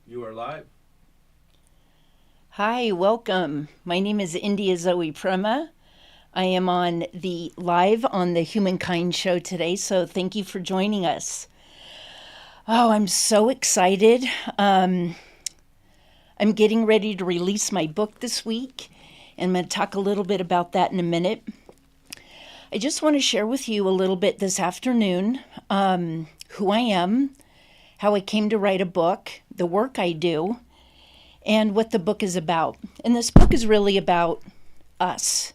You are live. Hi, welcome. My name is India Zoe Prema. I am on the live on the Humankind show today, so thank you for joining us. Oh, I'm so excited. Um, I'm getting ready to release my book this week, and I'm going to talk a little bit about that in a minute. I just want to share with you a little bit this afternoon who I am, how I came to write a book, the work I do, and what the book is about. And this book is really about us.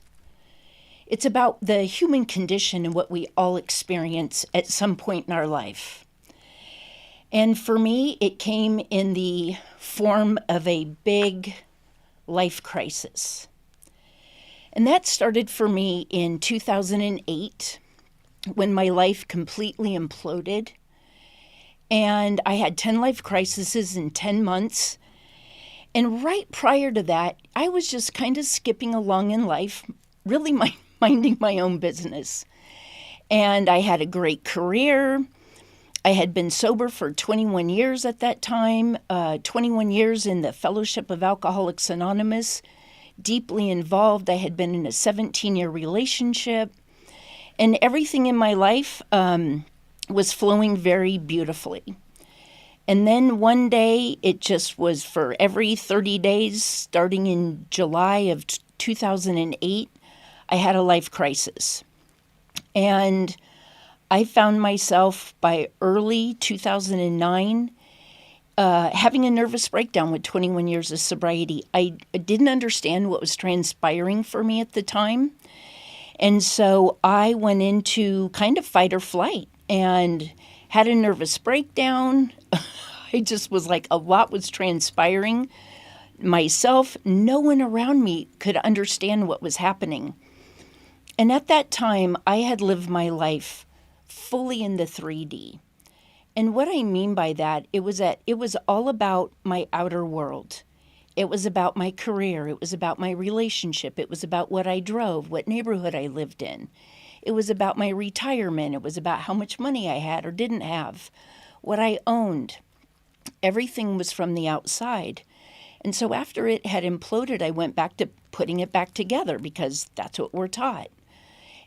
It's about the human condition and what we all experience at some point in our life. And for me, it came in the form of a big life crisis. And that started for me in 2008 when my life completely imploded. And I had 10 life crises in 10 months. And right prior to that, I was just kind of skipping along in life, really minding my own business. And I had a great career. I had been sober for 21 years at that time, 21 years in the Fellowship of Alcoholics Anonymous, deeply involved. I had been in a 17-year relationship, and everything in my life was flowing very beautifully. And then one day, it just was for every 30 days, starting in July of 2008, I had a life crisis. And I found myself by early 2009 having a nervous breakdown with 21 years of sobriety. I didn't understand what was transpiring for me at the time. And so I went into kind of fight or flight and had a nervous breakdown. I just was like, a lot was transpiring. Myself, no one around me could understand what was happening. And at that time, I had lived my life fully in the 3D. And what I mean by that, it was all about my outer world. It was about my career. It was about my relationship. It was about what I drove, what neighborhood I lived in. It was about my retirement. It was about how much money I had or didn't have, what I owned. Everything was from the outside. And so after it had imploded, I went back to putting it back together because that's what we're taught.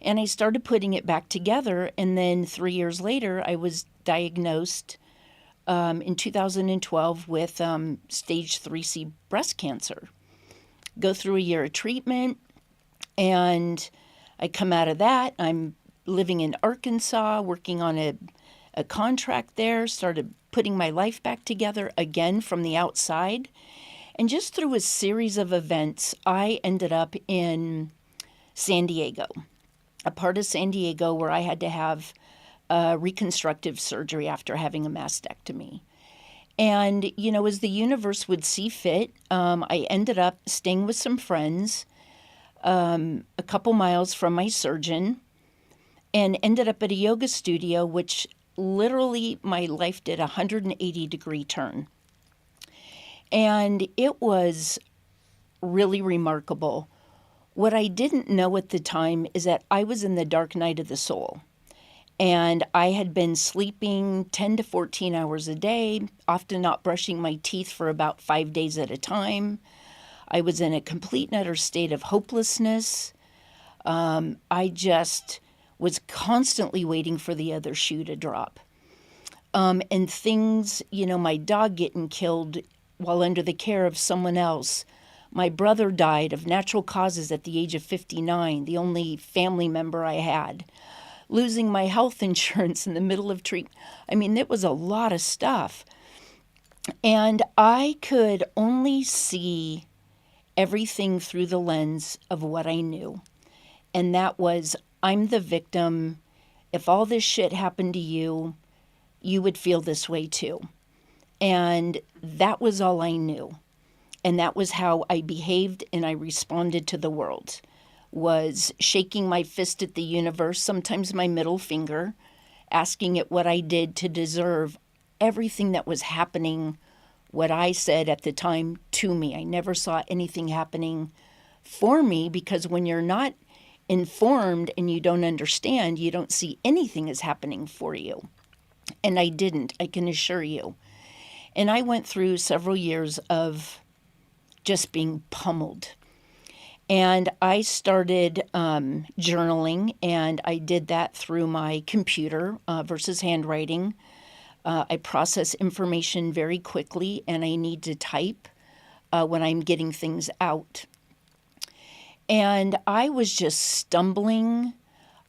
And I started putting it back together. And then 3 years later, I was diagnosed in 2012 with stage 3C breast cancer. Go through a year of treatment, and I come out of that. I'm living in Arkansas, working on a contract there, started putting my life back together again from the outside. And just through a series of events, I ended up in San Diego, a part of San Diego where I had to have reconstructive surgery after having a mastectomy. And, as the universe would see fit, I ended up staying with some friends a couple miles from my surgeon and ended up at a yoga studio, which literally my life did a 180-degree turn. And it was really remarkable. What I didn't know at the time is that I was in the dark night of the soul. And I had been sleeping 10 to 14 hours a day, often not brushing my teeth for about 5 days at a time. I was in a complete and utter state of hopelessness. I just was constantly waiting for the other shoe to drop. And things, my dog getting killed while under the care of someone else. My brother died of natural causes at the age of 59, the only family member I had. Losing my health insurance in the middle of treatment. I mean, it was a lot of stuff. And I could only see everything through the lens of what I knew. And that was, I'm the victim. If all this shit happened to you, you would feel this way too. And that was all I knew. And that was how I behaved and I responded to the world. Was shaking my fist at the universe, sometimes my middle finger, asking it what I did to deserve everything that was happening, what I said at the time to me. I never saw anything happening for me because when you're not informed and you don't understand, you don't see anything as happening for you. And I didn't, I can assure you. And I went through several years of just being pummeled. And I started journaling, and I did that through my computer versus handwriting. I process information very quickly, and I need to type when I'm getting things out. And I was just stumbling.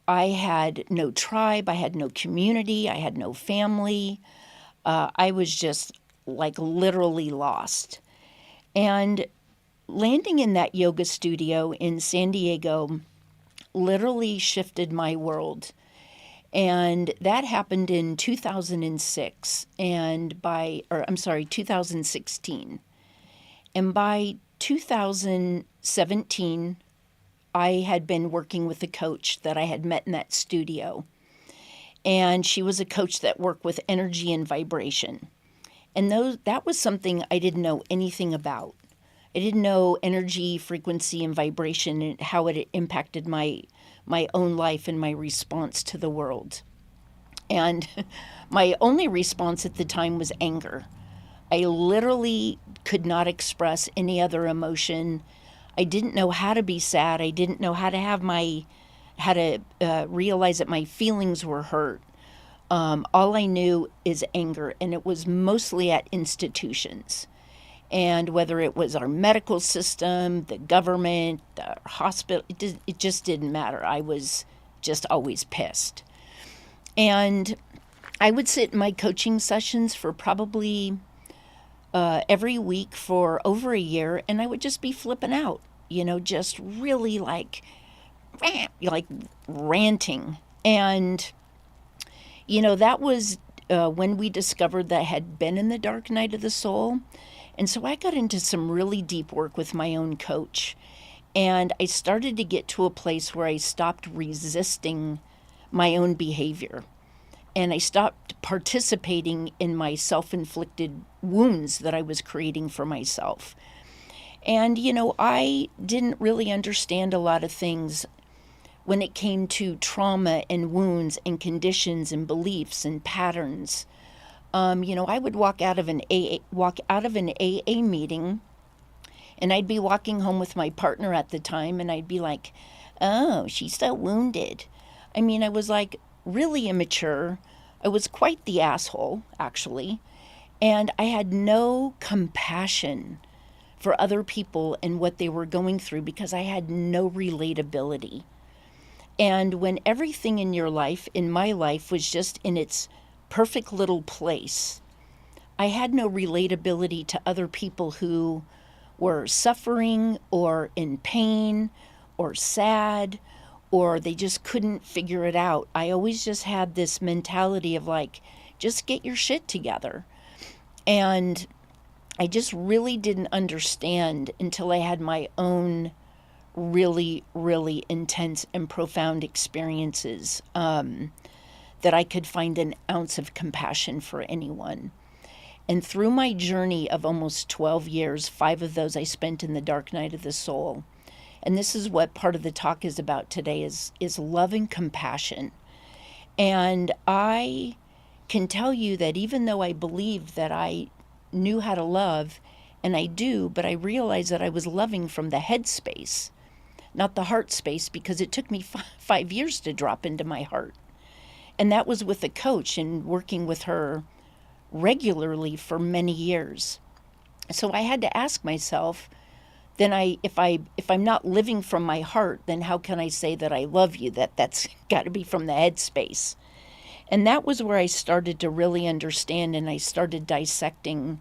I had no tribe, I had no community, I had no family. I was just like literally lost. And landing in that yoga studio in San Diego literally shifted my world. And that happened in 2006 2016. And by 2017, I had been working with a coach that I had met in that studio. And she was a coach that worked with energy and vibration. And that was something I didn't know anything about. I didn't know energy, frequency, and vibration and how it impacted my own life and my response to the world. And my only response at the time was anger. I literally could not express any other emotion. I didn't know how to be sad. I didn't know how to realize that my feelings were hurt. All I knew is anger, and it was mostly at institutions. And whether it was our medical system, the government, the hospital, it just didn't matter. I was just always pissed. And I would sit in my coaching sessions for probably every week for over a year, and I would just be flipping out, just really like ranting. And, that was when we discovered that I had been in the dark night of the soul. And so I got into some really deep work with my own coach. And I started to get to a place where I stopped resisting my own behavior. And I stopped participating in my self-inflicted wounds that I was creating for myself. And, I didn't really understand a lot of things when it came to trauma and wounds and conditions and beliefs and patterns. I would walk out of an AA meeting, and I'd be walking home with my partner at the time, and I'd be like, "Oh, she's so wounded." I mean, I was like really immature. I was quite the asshole, actually, and I had no compassion for other people and what they were going through because I had no relatability. And when everything in your life, in my life, was just in its perfect little place, I had no relatability to other people who were suffering or in pain or sad, or they just couldn't figure it out. I always just had this mentality of like, just get your shit together. And I just really didn't understand until I had my own really, really intense and profound experiences that I could find an ounce of compassion for anyone. And through my journey of almost 12 years, 5 of those I spent in the dark night of the soul. And this is what part of the talk is about today, is love and compassion. And I can tell you that even though I believed that I knew how to love, and I do, but I realized that I was loving from the head space, not the heart space, because it took me 5 years to drop into my heart. And that was with a coach and working with her regularly for many years. So I had to ask myself, then if I'm not living from my heart, then how can I say that I love you? That's got to be from the head space. And that was where I started to really understand, and I started dissecting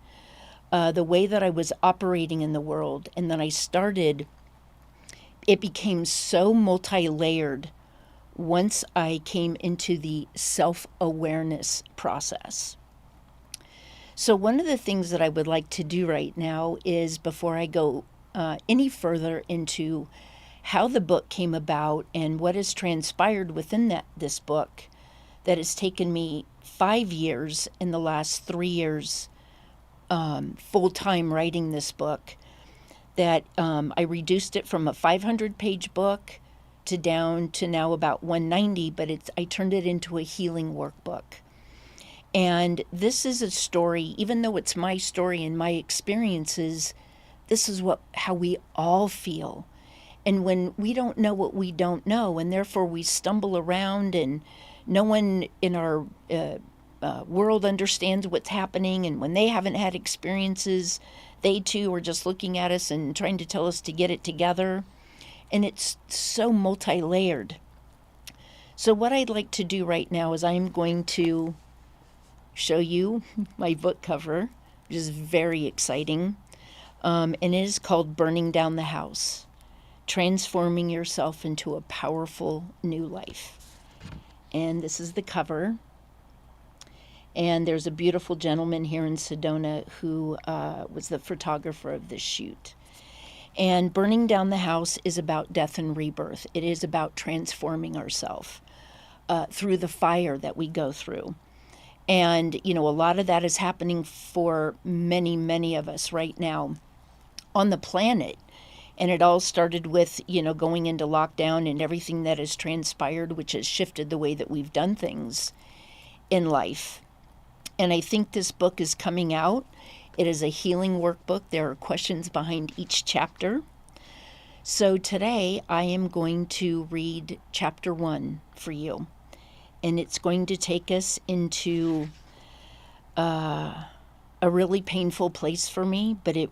the way that I was operating in the world. And then it became so multi-layered once I came into the self-awareness process. So one of the things that I would like to do right now is, before I go any further into how the book came about and what has transpired within this book, that has taken me 5 years in the last 3 years full-time writing this book, that I reduced it from a 500-page book to down to now about 190, but I turned it into a healing workbook. And this is a story, even though it's my story and my experiences, this is how we all feel. And when we don't know what we don't know, and therefore we stumble around and no one in our world understands what's happening, and when they haven't had experiences, they too are just looking at us and trying to tell us to get it together. And it's so multi-layered. So what I'd like to do right now is I'm going to show you my book cover, which is very exciting. And it is called Burning Down the House, Transforming Yourself into a Powerful New Life. And this is the cover. And there's a beautiful gentleman here in Sedona who was the photographer of this shoot. And Burning Down the House is about death and rebirth. It is about transforming ourselves through the fire that we go through. And, a lot of that is happening for many, many of us right now on the planet. And it all started with, going into lockdown and everything that has transpired, which has shifted the way that we've done things in life. And I think this book is coming out. It is a healing workbook. There are questions behind each chapter. So today I am going to read chapter 1 for you. And it's going to take us into a really painful place for me, but it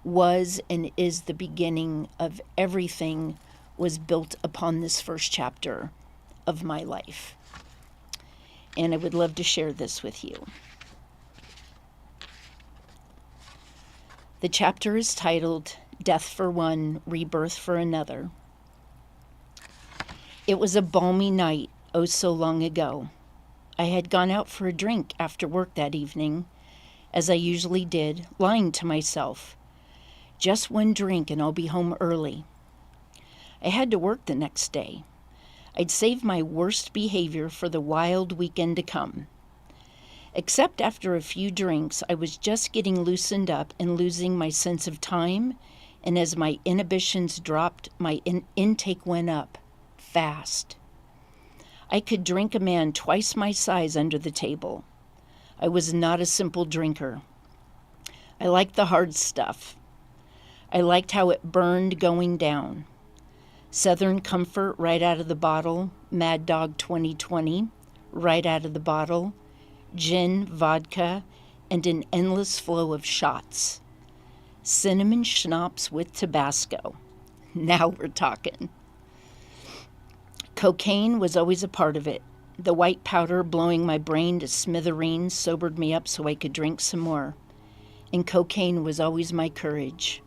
was and is the beginning of everything was built upon this first chapter of my life. And I would love to share this with you. The chapter is titled Death for One, Rebirth for Another. It was a balmy night, oh so long ago. I had gone out for a drink after work that evening, as I usually did, lying to myself. Just one drink and I'll be home early. I had to work the next day. I'd saved my worst behavior for the wild weekend to come. Except after a few drinks, I was just getting loosened up and losing my sense of time, and as my inhibitions dropped, my intake went up. Fast. I could drink a man twice my size under the table. I was not a simple drinker. I liked the hard stuff. I liked how it burned going down. Southern Comfort right out of the bottle, Mad Dog 2020 right out of the bottle, gin, vodka, and an endless flow of shots. Cinnamon schnapps with Tabasco. Now we're talking. Cocaine was always a part of it. The white powder blowing my brain to smithereens sobered me up so I could drink some more. And cocaine was always my courage.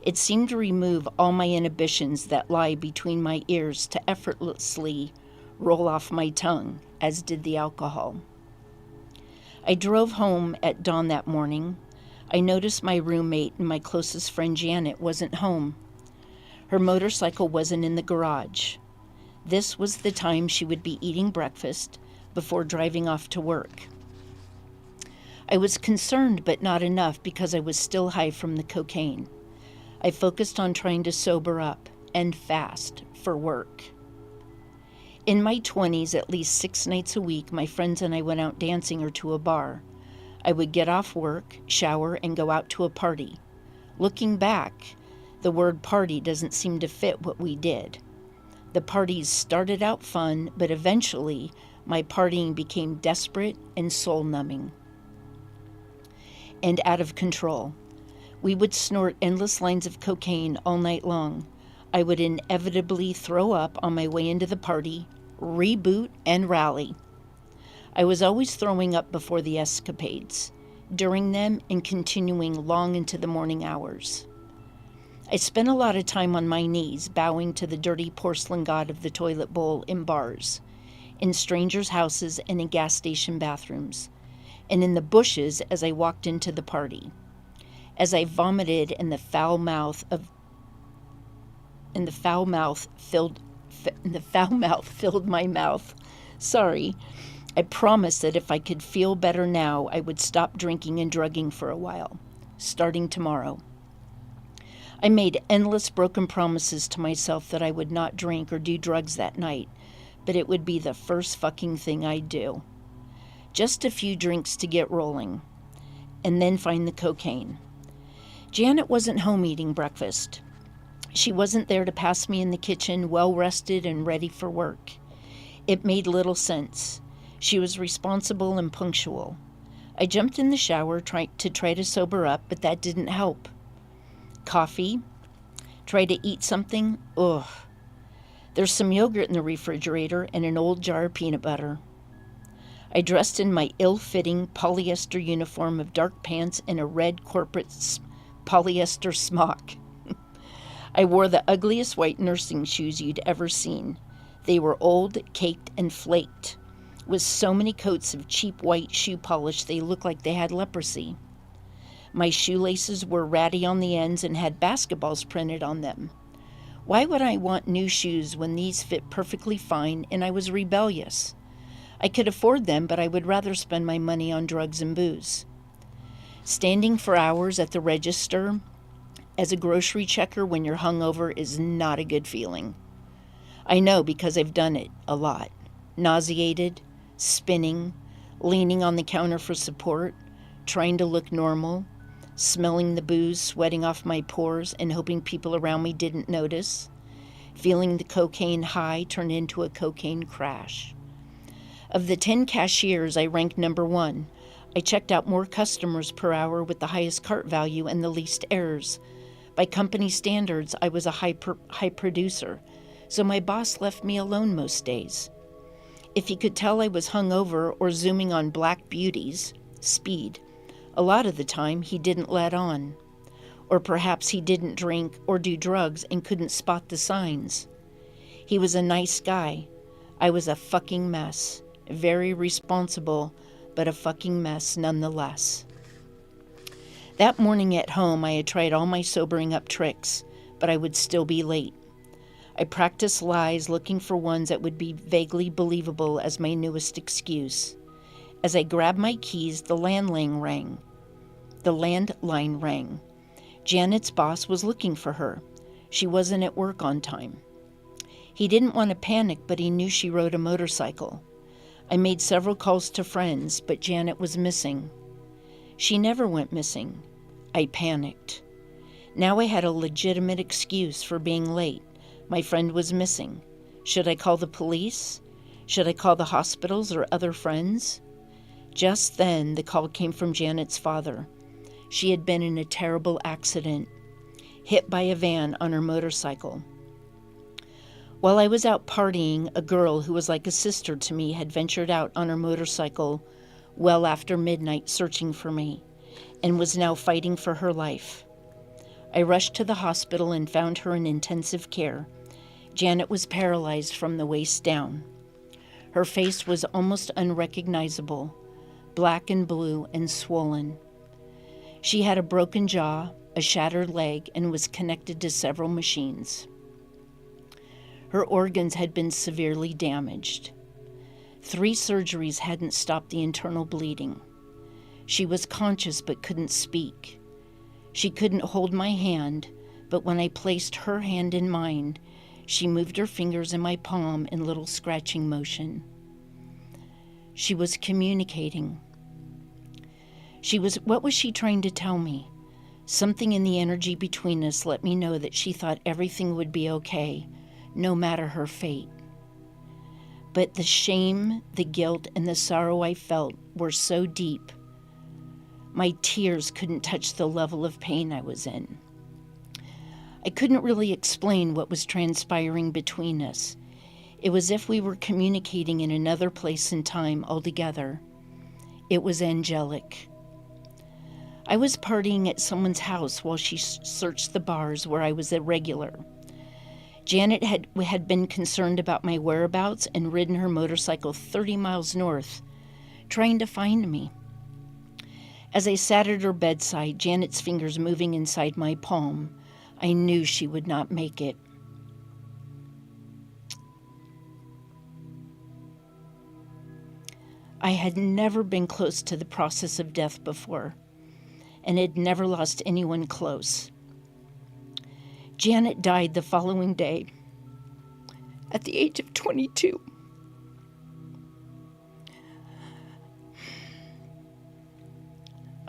It seemed to remove all my inhibitions that lie between my ears to effortlessly roll off my tongue, as did the alcohol. I drove home at dawn that morning. I noticed my roommate and my closest friend Janet wasn't home. Her motorcycle wasn't in the garage. This was the time she would be eating breakfast before driving off to work. I was concerned, but not enough, because I was still high from the cocaine. I focused on trying to sober up, and fast, for work. In my 20s, at least 6 nights a week, my friends and I went out dancing or to a bar. I would get off work, shower, and go out to a party. Looking back, the word party doesn't seem to fit what we did. The parties started out fun, but eventually my partying became desperate and soul-numbing and out of control. We would snort endless lines of cocaine all night long. I would inevitably throw up on my way into the party, reboot, and rally. I was always throwing up before the escapades, during them, and continuing long into the morning hours. I spent a lot of time on my knees, bowing to the dirty porcelain god of the toilet bowl in bars, in strangers' houses and in gas station bathrooms, and in the bushes as I walked into the party. As I vomited and the foul mouth filled my mouth. Sorry. I promised that if I could feel better now, I would stop drinking and drugging for a while, starting tomorrow. I made endless broken promises to myself that I would not drink or do drugs that night, but it would be the first fucking thing I'd do. Just a few drinks to get rolling, and then find the cocaine. Janet wasn't home eating breakfast. She wasn't there to pass me in the kitchen, well-rested and ready for work. It made little sense. She was responsible and punctual. I jumped in the shower to try to sober up, but that didn't help. Coffee? Try to eat something? Ugh. There's some yogurt in the refrigerator and an old jar of peanut butter. I dressed in my ill-fitting polyester uniform of dark pants and a red corporate polyester smock. I wore the ugliest white nursing shoes you'd ever seen. They were old, caked, and flaked, with so many coats of cheap white shoe polish they looked like they had leprosy. My shoelaces were ratty on the ends and had basketballs printed on them. Why would I want new shoes when these fit perfectly fine and I was rebellious? I could afford them, but I would rather spend my money on drugs and booze. Standing for hours at the register as a grocery checker when you're hungover is not a good feeling. I know because I've done it a lot. Nauseated, spinning, leaning on the counter for support, trying to look normal, smelling the booze sweating off my pores and hoping people around me didn't notice, feeling the cocaine high turn into a cocaine crash. Of the 10 cashiers, I ranked number 1. I checked out more customers per hour with the highest cart value and the least errors. By company standards, I was a high producer, so my boss left me alone most days. If he could tell I was hungover or zooming on black beauties, speed, a lot of the time he didn't let on. Or perhaps he didn't drink or do drugs and couldn't spot the signs. He was a nice guy. I was a fucking mess. Very responsible, but a fucking mess nonetheless. That morning at home, I had tried all my sobering up tricks, but I would still be late. I practiced lies, looking for ones that would be vaguely believable as my newest excuse. As I grabbed my keys, the landline rang. Janet's boss was looking for her. She wasn't at work on time. He didn't want to panic, but he knew she rode a motorcycle. I made several calls to friends, but Janet was missing. She never went missing. I panicked. Now I had a legitimate excuse for being late. My friend was missing. Should I call the police? Should I call the hospitals or other friends? Just then, the call came from Janet's father. She had been in a terrible accident, hit by a van on her motorcycle. While I was out partying, a girl who was like a sister to me had ventured out on her motorcycle well after midnight searching for me and was now fighting for her life. I rushed to the hospital and found her in intensive care. Janet was paralyzed from the waist down. Her face was almost unrecognizable, black and blue and swollen. She had a broken jaw, a shattered leg, and was connected to several machines. Her organs had been severely damaged. 3 surgeries hadn't stopped the internal bleeding. She was conscious but couldn't speak. She couldn't hold my hand, but when I placed her hand in mine, she moved her fingers in my palm in little scratching motion. She was communicating. What was she trying to tell me? Something in the energy between us let me know that she thought everything would be okay, no matter her fate. But the shame, the guilt, and the sorrow I felt were so deep. My tears couldn't touch the level of pain I was in. I couldn't really explain what was transpiring between us. It was as if we were communicating in another place and time altogether. It was angelic. I was partying at someone's house while she searched the bars where I was a regular. Janet had been concerned about my whereabouts and ridden her motorcycle 30 miles north, trying to find me. As I sat at her bedside, Janet's fingers moving inside my palm, I knew she would not make it. I had never been close to the process of death before, and had never lost anyone close. Janet died the following day at the age of 22.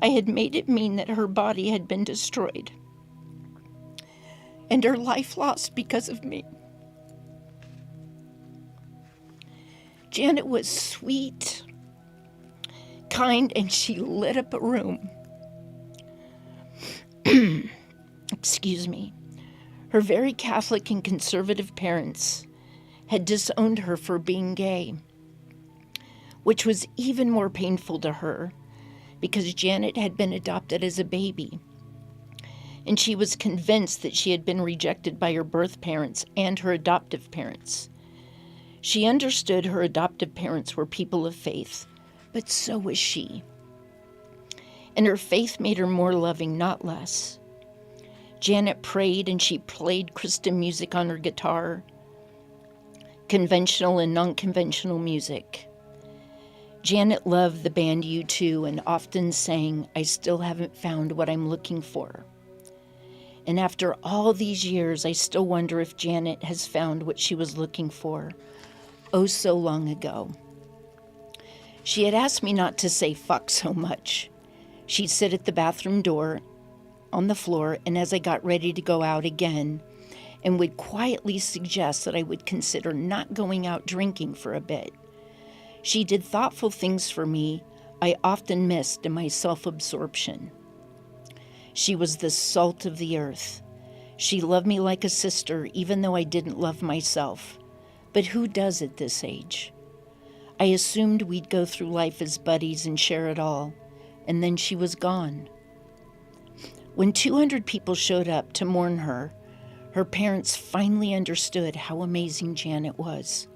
I had made it mean that her body had been destroyed and her life lost because of me. Janet was sweet, kind, and she lit up a room. Excuse me. Her very Catholic and conservative parents had disowned her for being gay, which was even more painful to her because Janet had been adopted as a baby, and she was convinced that she had been rejected by her birth parents and her adoptive parents. She understood her adoptive parents were people of faith, but so was she. And her faith made her more loving, not less. Janet prayed and she played Christian music on her guitar, conventional and non-conventional music. Janet loved the band U2 and often sang, "I still haven't found what I'm looking for." And after all these years, I still wonder if Janet has found what she was looking for, oh so long ago. She had asked me not to say fuck so much. She'd sit at the bathroom door on the floor, and as I got ready to go out again, and would quietly suggest that I would consider not going out drinking for a bit. She did thoughtful things for me I often missed in my self-absorption. She was the salt of the earth. She loved me like a sister, even though I didn't love myself. But who does at this age? I assumed we'd go through life as buddies and share it all, and then she was gone. When 200 people showed up to mourn her, her parents finally understood how amazing Janet was.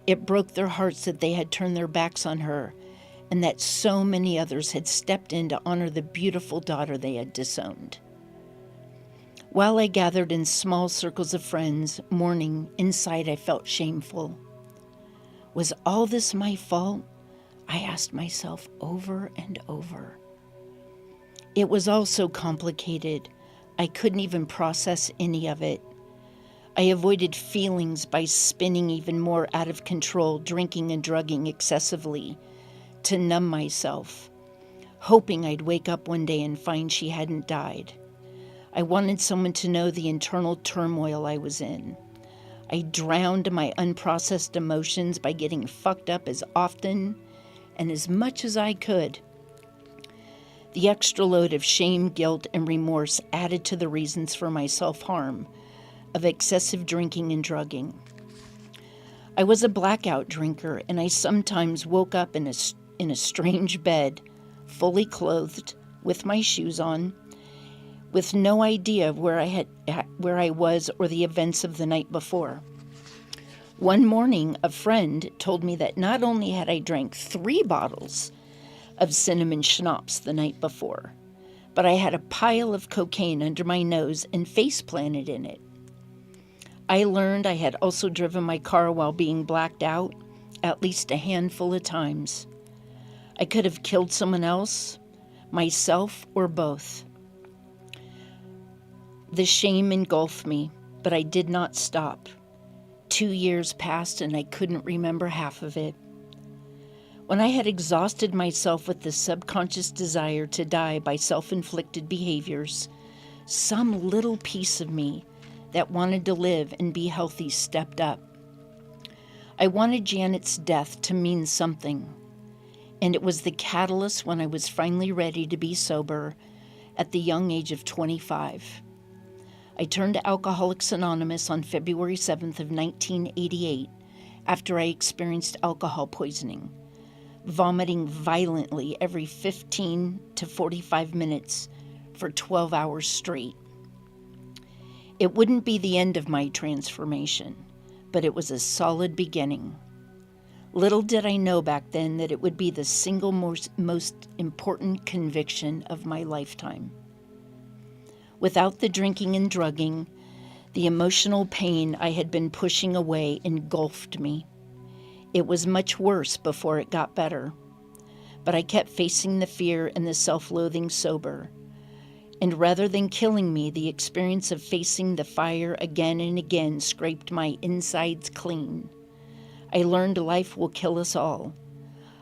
It broke their hearts that they had turned their backs on her and that so many others had stepped in to honor the beautiful daughter they had disowned. While I gathered in small circles of friends, mourning, inside I felt shameful. Was all this my fault? I asked myself over and over. It was all so complicated, I couldn't even process any of it. I avoided feelings by spinning even more out of control, drinking and drugging excessively to numb myself, hoping I'd wake up one day and find she hadn't died. I wanted someone to know the internal turmoil I was in. I drowned my unprocessed emotions by getting fucked up as often and as much as I could. The extra load of shame, guilt, and remorse added to the reasons for my self-harm of excessive drinking and drugging. I was a blackout drinker, and I sometimes woke up in a strange bed, fully clothed, with my shoes on, with no idea of where I was or the events of the night before. One morning, a friend told me that not only had I drank 3 bottles of cinnamon schnapps the night before, but I had a pile of cocaine under my nose and face planted in it. I learned I had also driven my car while being blacked out at least a handful of times. I could have killed someone else, myself, or both. The shame engulfed me, but I did not stop. 2 years passed and I couldn't remember half of it. When I had exhausted myself with the subconscious desire to die by self-inflicted behaviors, some little piece of me that wanted to live and be healthy stepped up. I wanted Janet's death to mean something, and it was the catalyst when I was finally ready to be sober at the young age of 25. I turned to Alcoholics Anonymous on February 7th of 1988 after I experienced alcohol poisoning, vomiting violently every 15 to 45 minutes for 12 hours straight. It wouldn't be the end of my transformation, but it was a solid beginning. Little did I know back then that it would be the single most important conviction of my lifetime. Without the drinking and drugging, the emotional pain I had been pushing away engulfed me. It was much worse before it got better, but I kept facing the fear and the self-loathing sober. And rather than killing me, the experience of facing the fire again and again scraped my insides clean. I learned life will kill us all.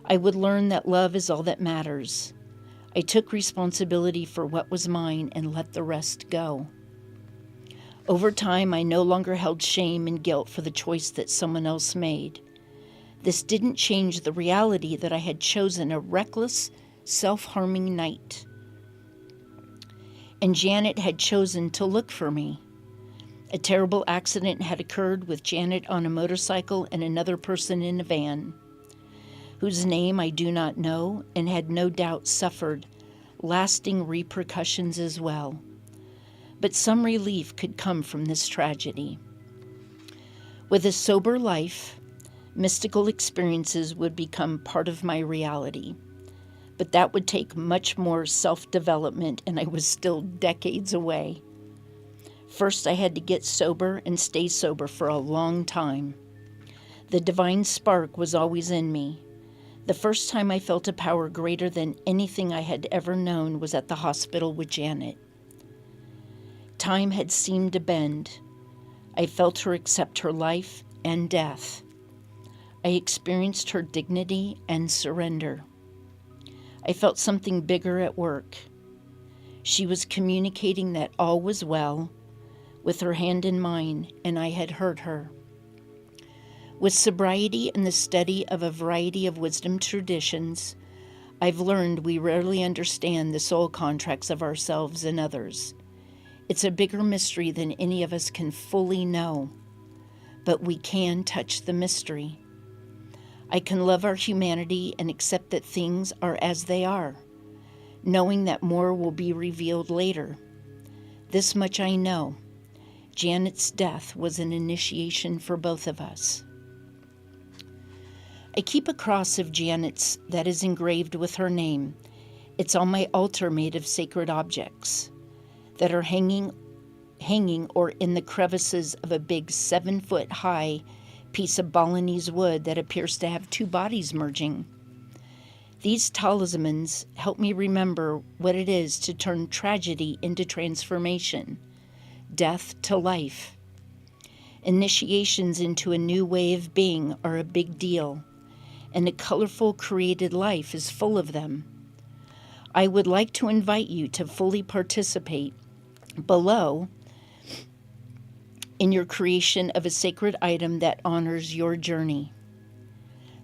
I would learn that love is all that matters. I took responsibility for what was mine and let the rest go. Over time, I no longer held shame and guilt for the choice that someone else made. This didn't change the reality that I had chosen a reckless, self-harming night. And Janet had chosen to look for me. A terrible accident had occurred with Janet on a motorcycle and another person in a van, whose name I do not know and had no doubt suffered lasting repercussions as well. But some relief could come from this tragedy. With a sober life, mystical experiences would become part of my reality. But that would take much more self-development, and I was still decades away. First, I had to get sober and stay sober for a long time. The divine spark was always in me. The first time I felt a power greater than anything I had ever known was at the hospital with Janet. Time had seemed to bend. I felt her accept her life and death. I experienced her dignity and surrender. I felt something bigger at work. She was communicating that all was well, with her hand in mine, and I had heard her. With sobriety and the study of a variety of wisdom traditions, I've learned we rarely understand the soul contracts of ourselves and others. It's a bigger mystery than any of us can fully know, but we can touch the mystery. I can love our humanity and accept that things are as they are, knowing that more will be revealed later. This much I know. Janet's death was an initiation for both of us. I keep a cross of Janet's that is engraved with her name. It's on my altar made of sacred objects that are hanging or in the crevices of a big 7-foot-high piece of Balinese wood that appears to have two bodies merging. These talismans help me remember what it is to turn tragedy into transformation, death to life. Initiations into a new way of being are a big deal, and a colorful created life is full of them. I would like to invite you to fully participate below in your creation of a sacred item that honors your journey.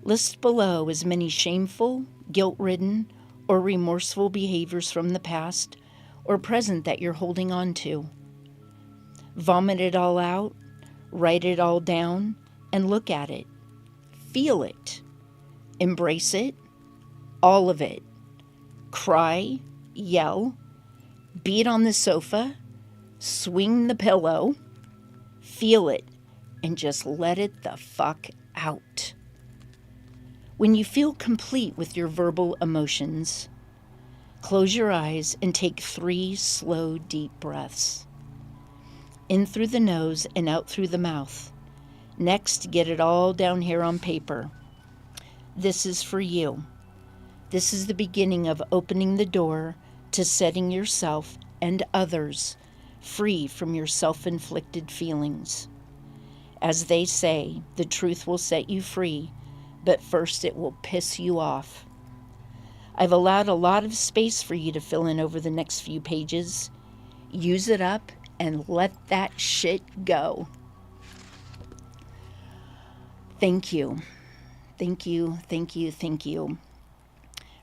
List below as many shameful, guilt-ridden, or remorseful behaviors from the past or present that you're holding on to. Vomit it all out, write it all down, and look at it. Feel it. Embrace it. All of it. Cry, yell, beat on the sofa, swing the pillow, feel it, and just let it the fuck out. When you feel complete with your verbal emotions, close your eyes and take 3 slow, deep breaths. In through the nose and out through the mouth. Next, get it all down here on paper. This is for you. This is the beginning of opening the door to setting yourself and others free from your self-inflicted feelings. As they say, the truth will set you free, but first it will piss you off. I've allowed a lot of space for you to fill in over the next few pages. Use it up and let that shit go. Thank you. Thank you, thank you, thank you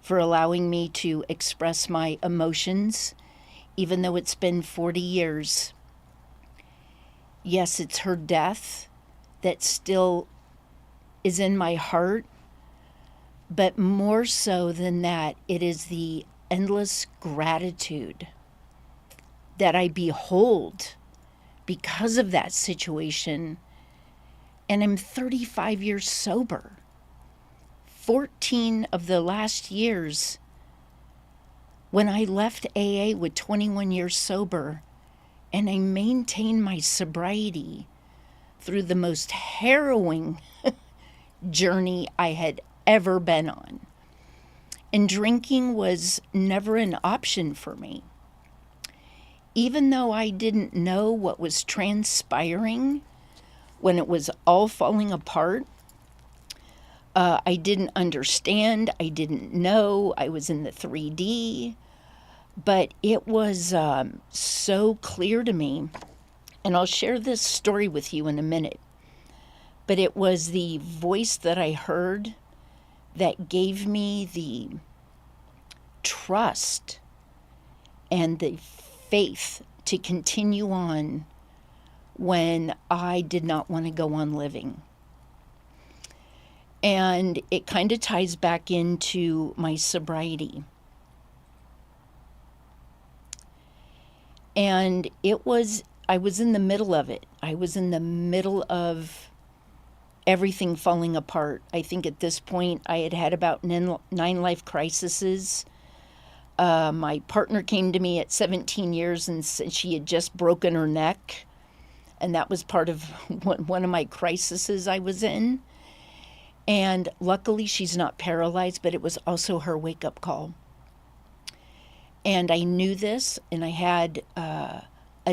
for allowing me to express my emotions, even though it's been 40 years. Yes, it's her death that still is in my heart, but more so than that, it is the endless gratitude that I behold because of that situation. And I'm 35 years sober. 14 of the last years, when I left AA with 21 years sober, and I maintained my sobriety through the most harrowing journey I had ever been on. And drinking was never an option for me. Even though I didn't know what was transpiring when it was all falling apart, I didn't understand. I didn't know. I was in the 3D. But it was so clear to me. And I'll share this story with you in a minute. But it was the voice that I heard that gave me the trust and the faith to continue on when I did not want to go on living. And it kind of ties back into my sobriety. And I was in the middle of it. I was in the middle of everything falling apart. I think at this point I had had about 9 life crises. My partner came to me at 17 years and said she had just broken her neck. And that was part of one of my crises I was in. And luckily she's not paralyzed, but it was also her wake-up call. And I knew this, and I had a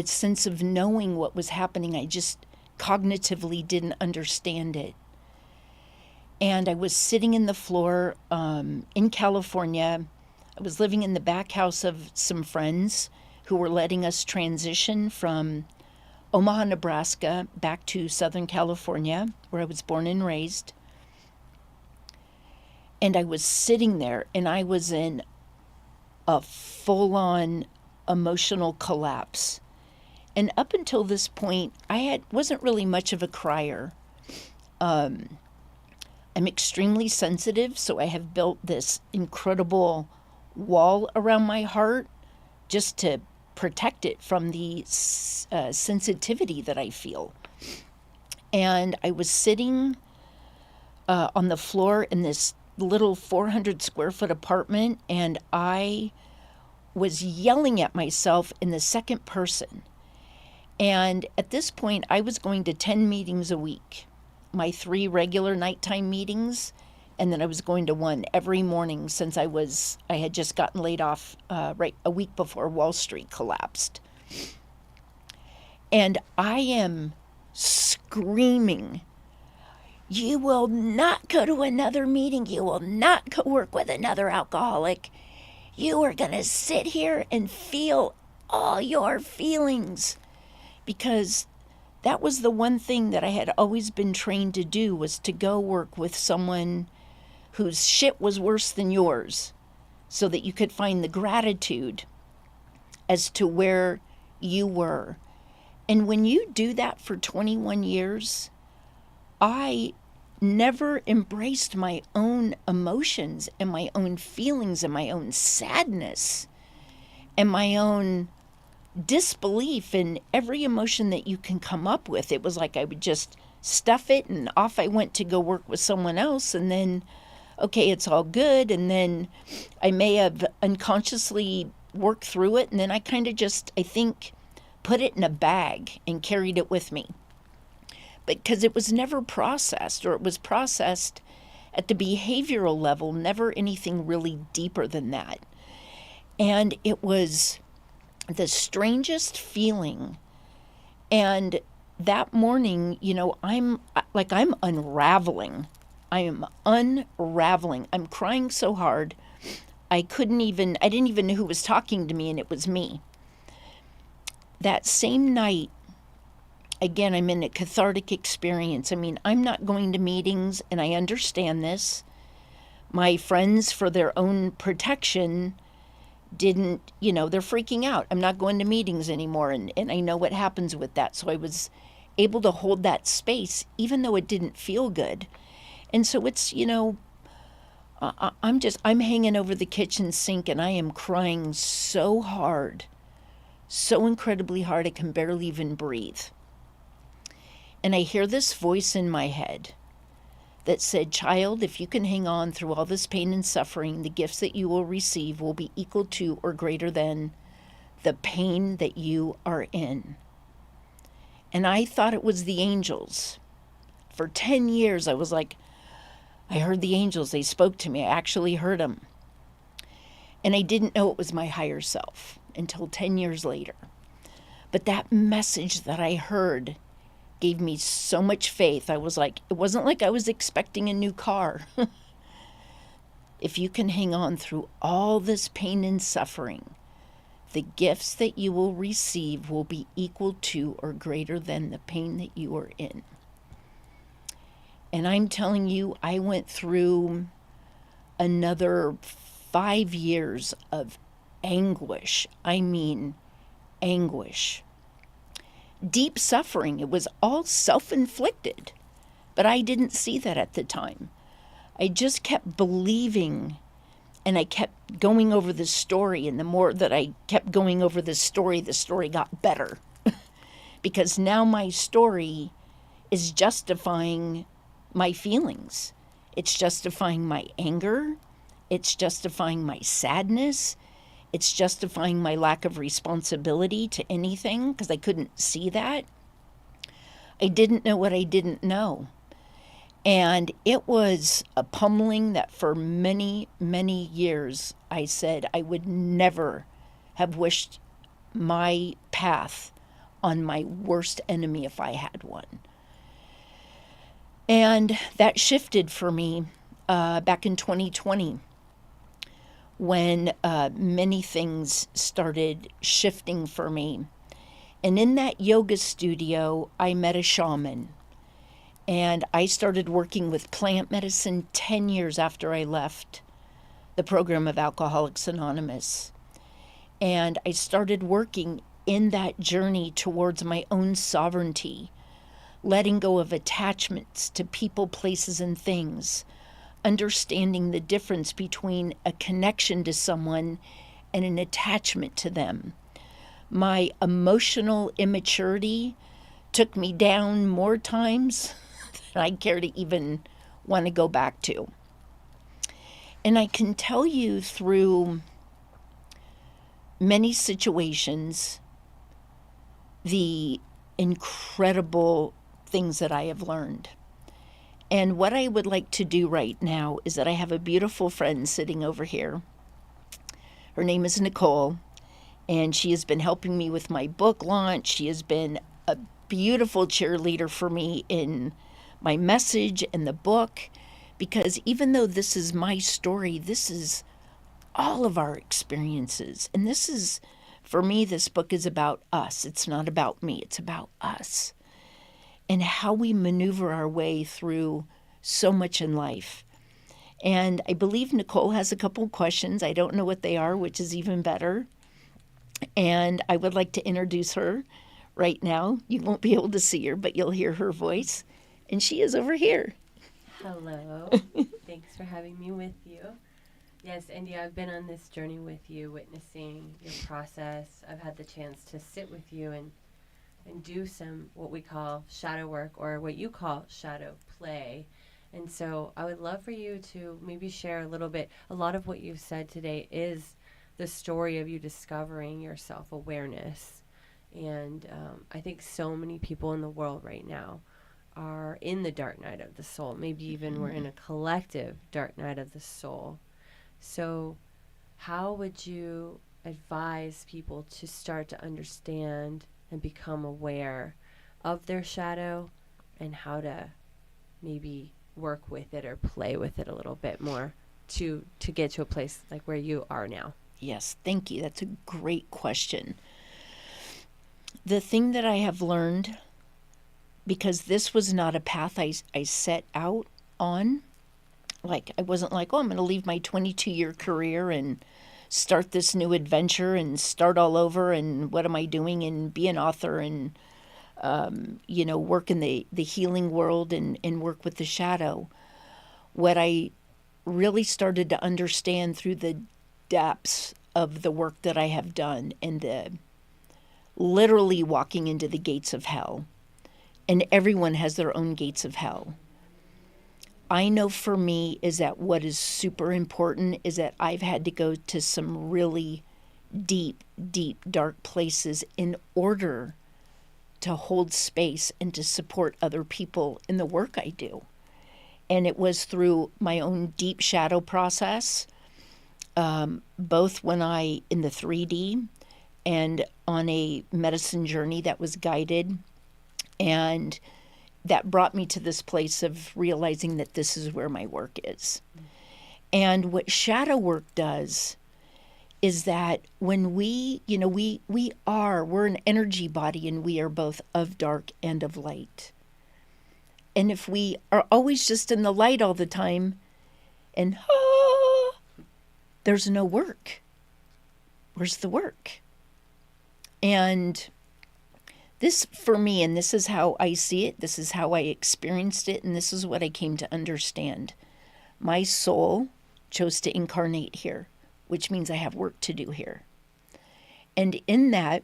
sense of knowing what was happening. I just cognitively didn't understand it. And I was sitting in the floor in California. I was living in the back house of some friends who were letting us transition from Omaha, Nebraska, back to Southern California, where I was born and raised. And I was sitting there, and I was in a full-on emotional collapse. And up until this point, wasn't really much of a crier. I'm extremely sensitive, so I have built this incredible wall around my heart just to protect it from the sensitivity that I feel. And I was sitting on the floor in this little 400 square foot apartment, and I was yelling at myself in the second person. And at this point, I was going to 10 meetings a week, my 3 regular nighttime meetings, and then I was going to 1 every morning since I had just gotten laid off right a week before Wall Street collapsed. And I am screaming, "You will not go to another meeting. You will not go work with another alcoholic. You are going to sit here and feel all your feelings." Because that was the one thing that I had always been trained to do, was to go work with someone whose shit was worse than yours, so that you could find the gratitude as to where you were. And when you do that for 21 years, I never embraced my own emotions and my own feelings and my own sadness and my own disbelief in every emotion that you can come up with. It was like I would just stuff it, and off I went to go work with someone else, and then, okay, it's all good, and then I may have unconsciously worked through it, and then I kind of just, I think, put it in a bag and carried it with me. Because it was never processed, or it was processed at the behavioral level, never anything really deeper than that. And it was the strangest feeling. And that morning, I'm unraveling. I am unraveling. I'm crying so hard. I didn't even know who was talking to me, and it was me. That same night, again, I'm in a cathartic experience. I mean, I'm not going to meetings, and I understand this. My friends, for their own protection, they're freaking out. I'm not going to meetings anymore, and I know what happens with that. So I was able to hold that space, even though it didn't feel good. And so it's, I'm hanging over the kitchen sink, and I am crying so hard, so incredibly hard, I can barely even breathe. And I hear this voice in my head that said, "Child, if you can hang on through all this pain and suffering, the gifts that you will receive will be equal to or greater than the pain that you are in." And I thought it was the angels. For 10 years, I was like, I heard the angels. They spoke to me. I actually heard them. And I didn't know it was my higher self until 10 years later. But that message that I heard gave me so much faith. I was like, it wasn't like I was expecting a new car. If you can hang on through all this pain and suffering, the gifts that you will receive will be equal to or greater than the pain that you are in. And I'm telling you, I went through another 5 years of anguish. I mean, anguish. Deep suffering. It was all self-inflicted, but I didn't see that at the time. I just kept believing, and I kept going over the story, and the more that I kept going over the story got better. Because now my story is justifying my feelings. It's justifying my anger. It's justifying my sadness. It's justifying my lack of responsibility to anything because I couldn't see that. I didn't know what I didn't know. And it was a pummeling that for many, many years I said I would never have wished my path on my worst enemy if I had one. And that shifted for me back in 2020 when many things started shifting for me. And in that yoga studio, I met a shaman. And I started working with plant medicine 10 years after I left the program of Alcoholics Anonymous. And I started working in that journey towards my own sovereignty, letting go of attachments to people, places, and things, understanding the difference between a connection to someone and an attachment to them. My emotional immaturity took me down more times than I care to even want to go back to. And I can tell you through many situations the incredible things that I have learned. And what I would like to do right now is that I have a beautiful friend sitting over here. Her name is Nicole, and she has been helping me with my book launch. She has been a beautiful cheerleader for me in my message and the book, because even though this is my story, this is all of our experiences. And this is, for me, this book is about us. It's not about me. It's about us and how we maneuver our way through so much in life. And I believe Nicole has a couple questions. I don't know what they are, which is even better. And I would like to introduce her right now. You won't be able to see her, but you'll hear her voice. And she is over here. Hello. Thanks for having me with you. Yes, India, I've been on this journey with you, witnessing your process. I've had the chance to sit with you and do some what we call shadow work, or what you call shadow play. And so I would love for you to maybe share a little bit. A lot of what you've said today is the story of you discovering your self-awareness. And I think so many people in the world right now are in the dark night of the soul. Maybe even we're in a collective dark night of the soul. So how would you advise people to start to understand and become aware of their shadow, and how to maybe work with it or play with it a little bit more to get to a place like where you are now? Yes, thank you. That's a great question. The thing that I have learned, because this was not a path I set out on, like I wasn't like, oh, I'm going to leave my 22-year career and start this new adventure and start all over, and what am I doing, and be an author and work in the healing world and work with the shadow. What I really started to understand through the depths of the work that I have done, and the literally walking into the gates of hell, and everyone has their own gates of hell. I know for me is that what is super important is that I've had to go to some really deep, deep, dark places in order to hold space and to support other people in the work I do. And it was through my own deep shadow process, both when in the 3D and on a medicine journey that was guided And that brought me to this place of realizing that this is where my work is. And what shadow work does is that when we're an energy body, and we are both of dark and of light. And if we are always just in the light all the time, and there's no work. Where's the work? And this, for me, and this is how I see it, this is how I experienced it, and this is what I came to understand. My soul chose to incarnate here, which means I have work to do here. And in that,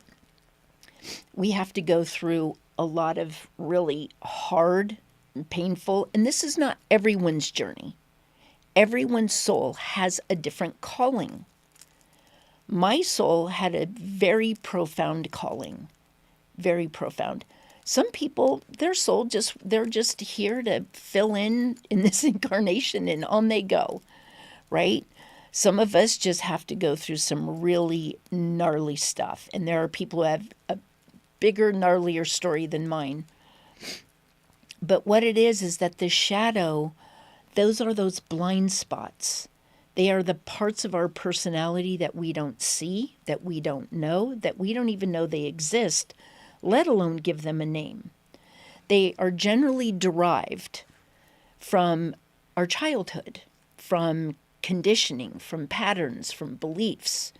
we have to go through a lot of really hard and painful, and this is not everyone's journey. Everyone's soul has a different calling. My soul had a very profound calling, very profound. Some people, their soul they're just here to fill in this incarnation, and on they go, right? Some of us just have to go through some really gnarly stuff. And there are people who have a bigger, gnarlier story than mine. But what it is that the shadow, those are those blind spots. They are the parts of our personality that we don't see, that we don't know, that we don't even know they exist, let alone give them a name. They are generally derived from our childhood, from conditioning, from patterns, from beliefs.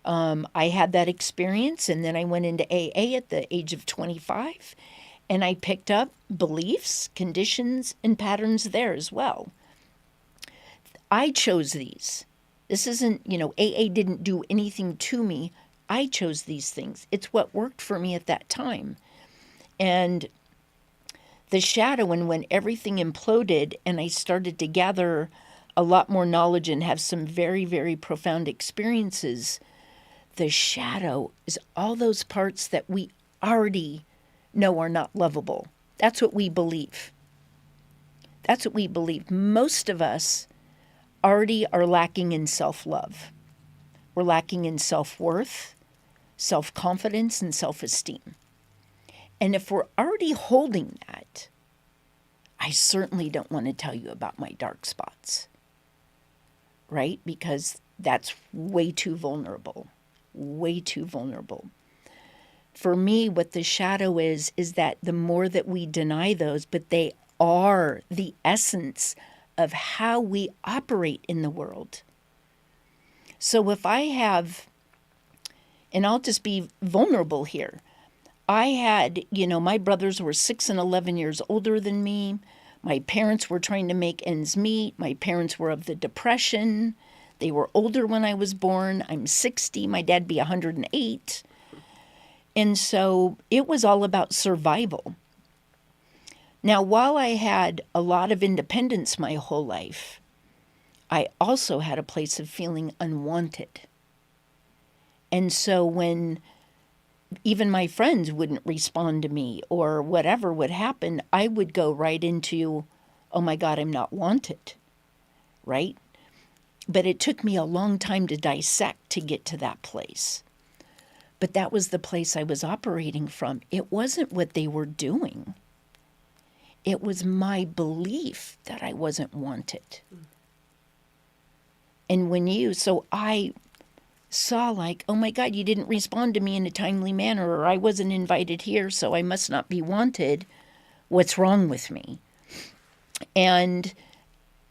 I had that experience, and then I went into AA at the age of 25, and I picked up beliefs, conditions, and patterns there as well. I chose these. This isn't, AA didn't do anything to me. I chose these things. It's what worked for me at that time. And the shadow, and when everything imploded and I started to gather a lot more knowledge and have some very, very profound experiences, the shadow is all those parts that we already know are not lovable. That's what we believe. That's what we believe. Most of us already are lacking in self-love. We're lacking in self-worth, self-confidence, and self-esteem. And if we're already holding that, I certainly don't want to tell you about my dark spots, right? Because that's way too vulnerable, way too vulnerable. For me, what the shadow is that the more that we deny those, but they are the essence of how we operate in the world. So if I have, and I'll just be vulnerable here, I had, my brothers were 6 and 11 years older than me. My parents were trying to make ends meet. My parents were of the Depression. They were older when I was born. I'm 60. My dad'd be 108. And so it was all about survival. Now, while I had a lot of independence my whole life, I also had a place of feeling unwanted. And so when even my friends wouldn't respond to me or whatever would happen, I would go right into, oh my God, I'm not wanted, right? But it took me a long time to dissect to get to that place. But that was the place I was operating from. It wasn't what they were doing. It was my belief that I wasn't wanted. And so I saw like, oh my God, you didn't respond to me in a timely manner, or I wasn't invited here, so I must not be wanted. What's wrong with me? And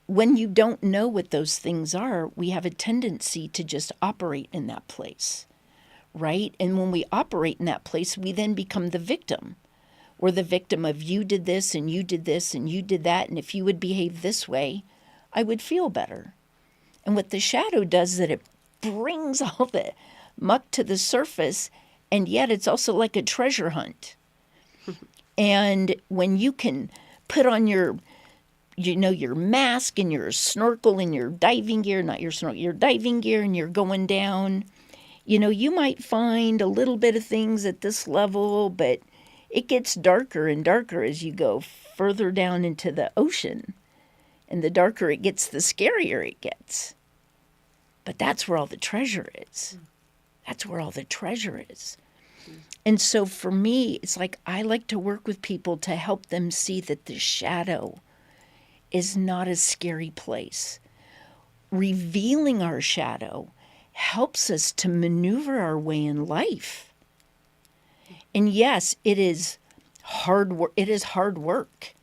when you don't know what those things are, we have a tendency to just operate in that place, right? And when we operate in that place, we then become the victim. We're the victim of you did this and you did this and you did that, and if you would behave this way, I would feel better. And what the shadow does is that it brings all the muck to the surface, and yet it's also like a treasure hunt. And when you can put on your mask and your snorkel and your diving gear, not your snorkel, your diving gear, and you're going down, you might find a little bit of things at this level, but it gets darker and darker as you go further down into the ocean. And the darker it gets, the scarier it gets. But that's where all the treasure is. That's where all the treasure is. And so for me, it's like I like to work with people to help them see that the shadow is not a scary place. Revealing our shadow helps us to maneuver our way in life. And yes, it is hard work. It is hard work.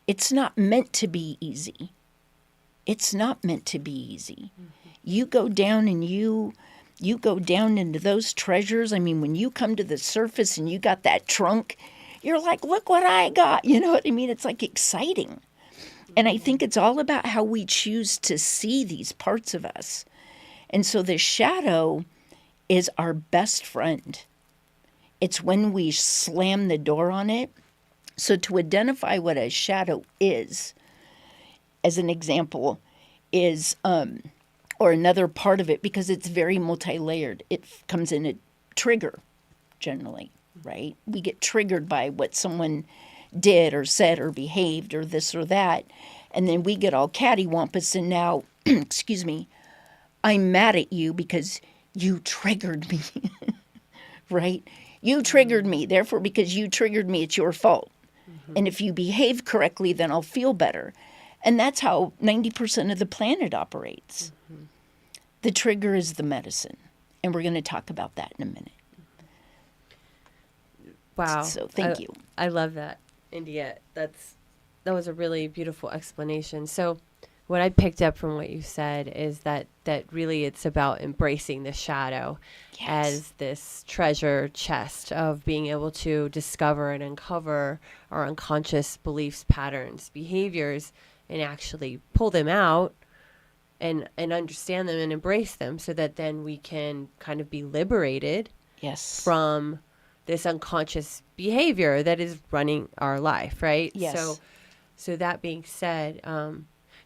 It's not meant to be easy. It's not meant to be easy. You go down and you go down into those treasures. I mean, when you come to the surface and you got that trunk, you're like, look what I got. You know what I mean? It's like exciting. And I think it's all about how we choose to see these parts of us. And so the shadow is our best friend. It's when we slam the door on it. So to identify what a shadow is, as an example, is, or another part of it, because it's very multi-layered, it comes in a trigger, generally, right? We get triggered by what someone did or said or behaved or this or that, and then we get all cattywampus, and now, excuse me, I'm mad at you because you triggered me, right? You triggered me, therefore, because you triggered me, it's your fault. And if you behave correctly, then I'll feel better. And that's how 90% of the planet operates. The trigger is the medicine. And we're going to talk about that in a minute. Wow. So thank you. I love that, India. That was a really beautiful explanation. So what I picked up from what you said is that really it's about embracing the shadow as this treasure chest of being able to discover and uncover our unconscious beliefs, patterns, behaviors, and actually pull them out and understand them and embrace them, so that then we can kind of be liberated from this unconscious behavior that is running our life, right? Yes. So that being said,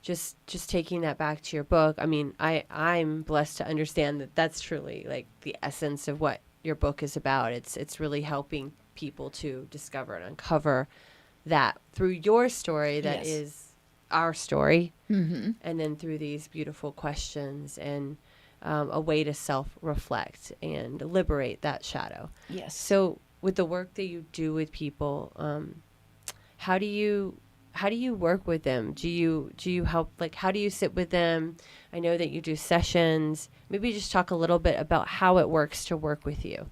just taking that back to your book, I mean, I'm blessed to understand that that's truly like the essence of what your book is about. It's really helping people to discover and uncover that through your story that is our story, and then through these beautiful questions and a way to self-reflect and liberate that shadow. Yes. So with the work that you do with people, how do you work with them? Do you help, like, how do you sit with them? I know that you do sessions. Maybe just talk a little bit about how it works to work with you.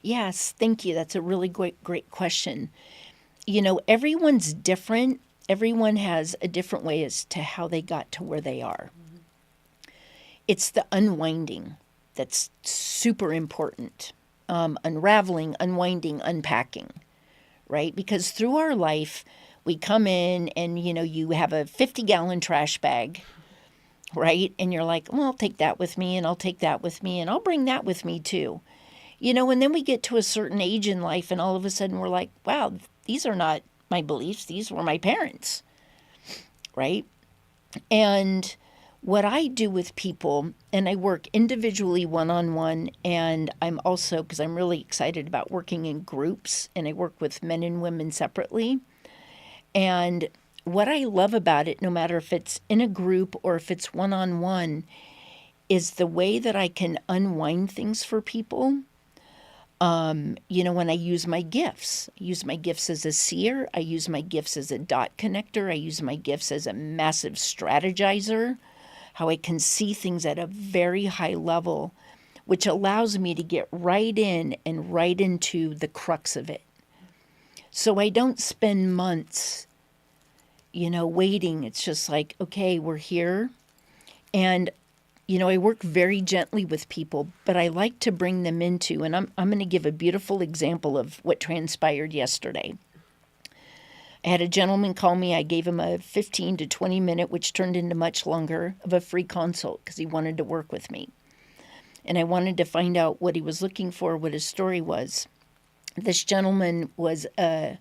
Yes, thank you. That's a really great question. You know, everyone's different. Everyone has a different way as to how they got to where they are. It's the unwinding that's super important. Unraveling, unwinding, unpacking, right? Because through our life, we come in and, you know, you have a 50-gallon trash bag, right? And you're like, well, I'll take that with me, and I'll take that with me, and I'll bring that with me too. You know, and then we get to a certain age in life, and all of a sudden we're like, wow, these are not my beliefs. These were my parents, right? And what I do with people, and I work individually one-on-one, and I'm also, because I'm really excited about working in groups, and I work with men and women separately. And what I love about it, no matter if it's in a group or if it's one-on-one, is the way that I can unwind things for people. You know, when I use my gifts, I use my gifts as a seer, I use my gifts as a dot connector, I use my gifts as a massive strategizer, how I can see things at a very high level, which allows me to get right in and right into the crux of it. So I don't spend months, you know, waiting. It's just like, okay, we're here. And, you know, I work very gently with people, but I like to bring them into, and I'm going to give a beautiful example of what transpired yesterday. I had a gentleman call me. I gave him a 15 to 20 minute, which turned into much longer, of a free consult because he wanted to work with me. And I wanted to find out what he was looking for, what his story was. This gentleman was a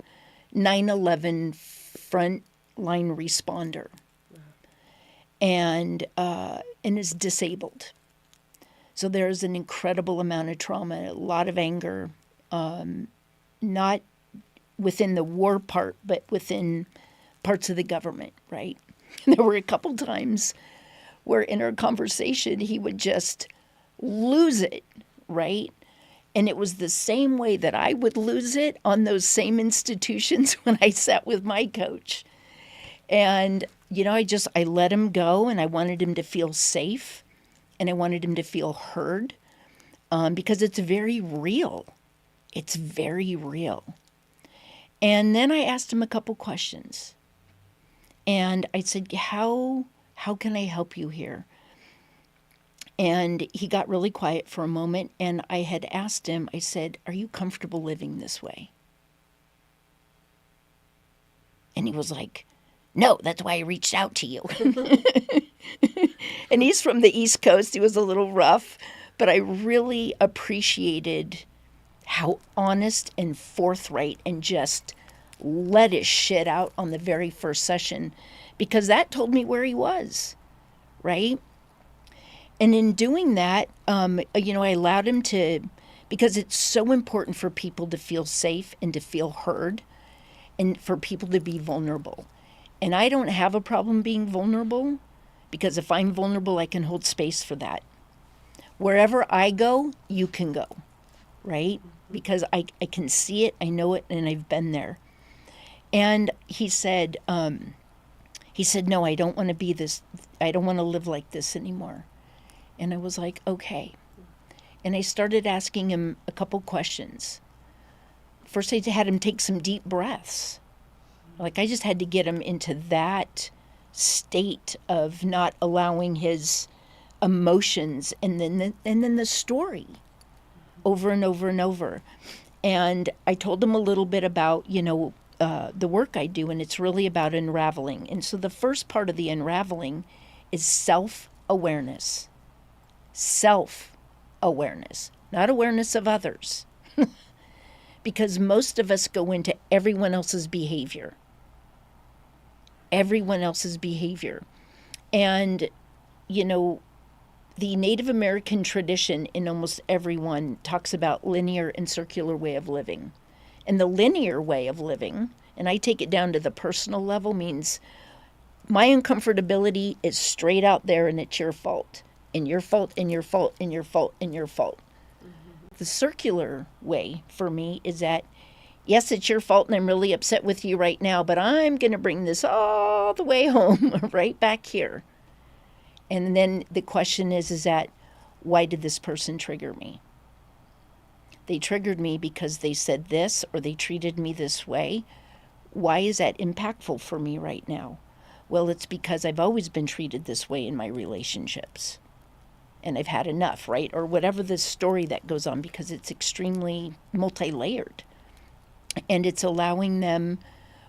9/11 frontline responder, and is disabled. So there's an incredible amount of trauma, a lot of anger, not within the war part, but within parts of the government, right? There were a couple times where in our conversation he would just lose it, right? And it was the same way that I would lose it on those same institutions when I sat with my coach. And, I let him go, and I wanted him to feel safe, and I wanted him to feel heard, because it's very real. It's very real. And then I asked him a couple questions. And I said, how can I help you here? And he got really quiet for a moment, and I had asked him, I said, are you comfortable living this way? And he was like, no, that's why I reached out to you. And he's from the East Coast. He was a little rough, but I really appreciated how honest and forthright and just let his shit out on the very first session, because that told me where he was, right? And in doing that, I allowed him to, because it's so important for people to feel safe and to feel heard and for people to be vulnerable. And I don't have a problem being vulnerable, because if I'm vulnerable, I can hold space for that. Wherever I go, you can go, right? Because I can see it, I know it, and I've been there. And he said, no, I don't want to be this, I don't want to live like this anymore. And I was like, okay. And I started asking him a couple questions. First, I had him take some deep breaths. Like, I just had to get him into that state of not allowing his emotions and then the story over and over and over. And I told him a little bit about, the work I do, and it's really about unraveling. And so the first part of the unraveling is self-awareness. Self-awareness, not awareness of others. Because most of us go into everyone else's behavior. Everyone else's behavior. And, the Native American tradition in almost everyone talks about linear and circular way of living. And the linear way of living, and I take it down to the personal level, means my uncomfortability is straight out there, and it's your fault. And your fault, and your fault, and your fault, and your fault. Mm-hmm. The circular way for me is that, yes, it's your fault, and I'm really upset with you right now, but I'm going to bring this all the way home, right back here. And then the question is that, why did this person trigger me? They triggered me because they said this, or they treated me this way. Why is that impactful for me right now? Well, it's because I've always been treated this way in my relationships. And I've had enough, right? Or whatever the story that goes on, because it's extremely multi-layered. And it's allowing them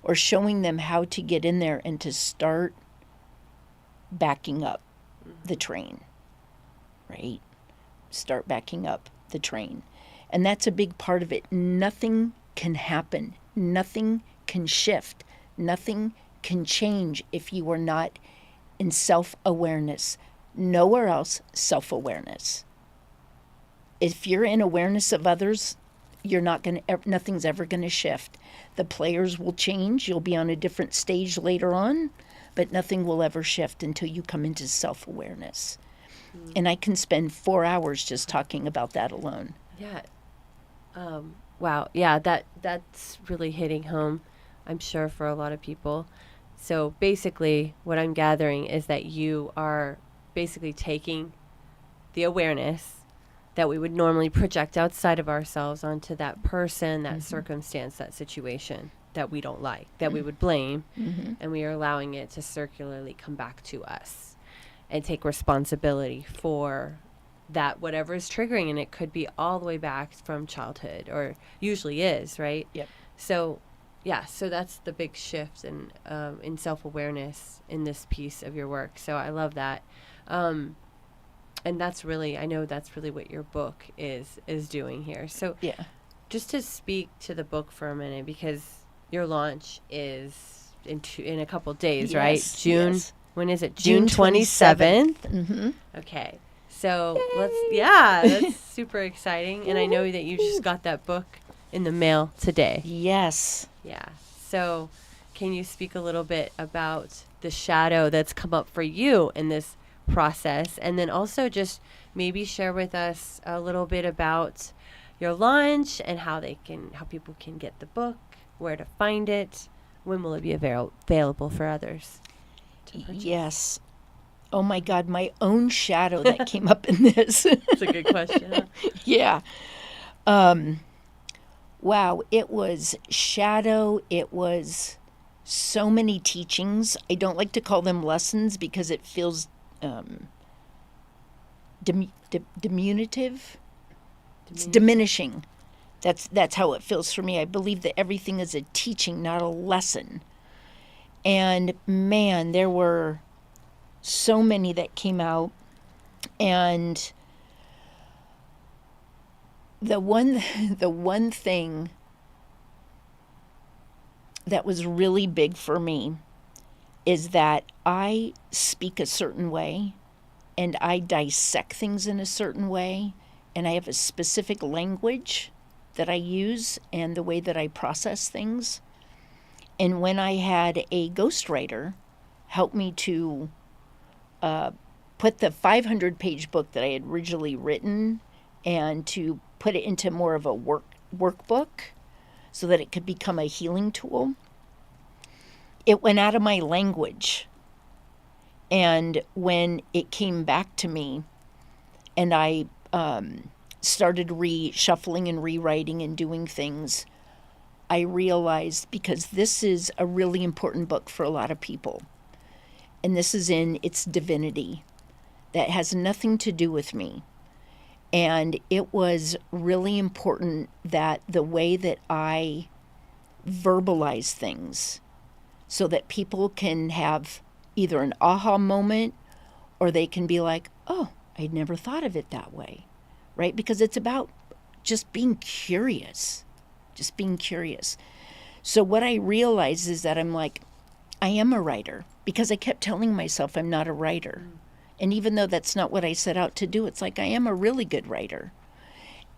or showing them how to get in there and to start backing up the train, right? Start backing up the train. And that's a big part of it. Nothing can happen. Nothing can shift. Nothing can change if you are not in self-awareness. Nowhere else, self-awareness. If you're in awareness of others, nothing's ever going to shift. The players will change. You'll be on a different stage later on, but nothing will ever shift until you come into self-awareness. Mm. And I can spend 4 hours just talking about that alone. Yeah. Wow. Yeah, that's really hitting home, I'm sure, for a lot of people. So basically, what I'm gathering is that you are basically taking the awareness that we would normally project outside of ourselves onto that person, that circumstance, that situation that we don't like, that we would blame, and we are allowing it to circularly come back to us and take responsibility for that, whatever is triggering. And it could be all the way back from childhood, or usually is, right? Yep. So, yeah, so that's the big shift in self-awareness in this piece of your work. So I love that. And that's really, I know that's really what your book is doing here. So yeah, just to speak to the book for a minute, because your launch is in a couple days, right? June. Yes. When is it? June 27th. Mm-hmm. Okay. So that's super exciting. And I know that you just got that book in the mail today. Yes. Yeah. So can you speak a little bit about the shadow that's come up for you in this process, and then also just maybe share with us a little bit about your launch and how people can get the book, where to find it, when will it be available for others to purchase? Yes. Oh my God, my own shadow that came up in this. That's a good question. Huh? Yeah. Wow, it was shadow. It was so many teachings. I don't like to call them lessons because it feels diminutive. It's diminishing. That's how it feels for me. I believe that everything is a teaching, not a lesson. And man, there were so many that came out. And the one thing that was really big for me is that I speak a certain way and I dissect things in a certain way, and I have a specific language that I use and the way that I process things. And when I had a ghostwriter help me to put the 500-page book that I had originally written and to put it into more of a workbook so that it could become a healing tool, it went out of my language. And when it came back to me and I started reshuffling and rewriting and doing things, I realized, because this is a really important book for a lot of people, and this is in its divinity, that has nothing to do with me. And it was really important that the way that I verbalize things so that people can have either an aha moment or they can be like, oh, I'd never thought of it that way, right? Because it's about just being curious, So what I realized is that I'm like, I am a writer, because I kept telling myself I'm not a writer. And even though that's not what I set out to do, it's like I am a really good writer.